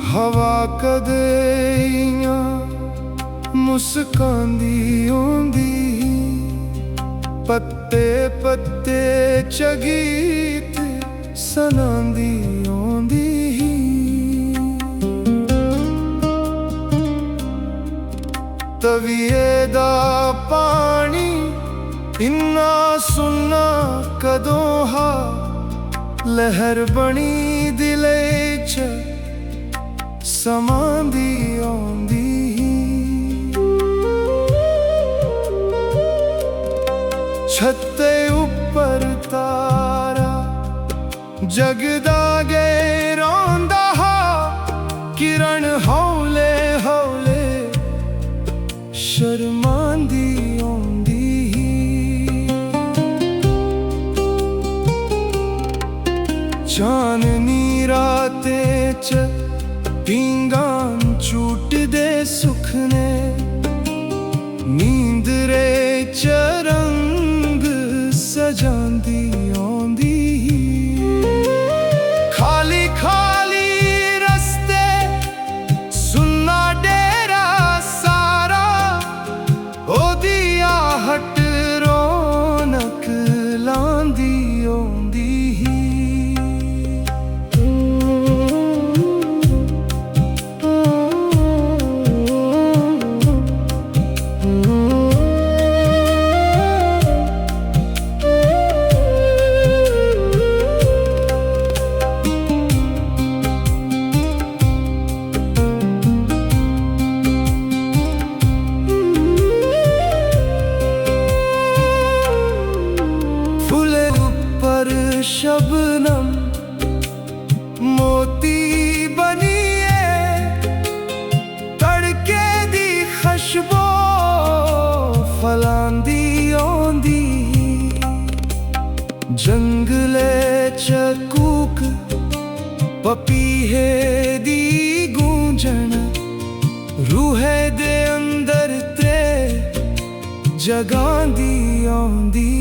हवा कदे इयां मुस्कांदी औंदी, पत्ते पत्ते च गीत सनांदी औंदी। तविए दा पानी इन्ना सुन्ना कदों हा, लहर बनी दिले च समांदी औंदी। छत्ते उपर तारा जगदा गे रौंदा हा, किरण हौले हौले शर्मांदी औंदी। चाननी राते च पींगां झूटदे सुखने, नींदरे च रंग सजांदी औंदी। खाली खाली रस्ते सुन्ना डेरा सारा, ओदी आहट रौनक लांदी औंदी। शबनम मोती बनिए, तड़के दी खुशबू फलांदी औंदी। जंगले च कूक पपीहे दी गूंजन, रूहे दे अंदर ते जगांदी औंदी।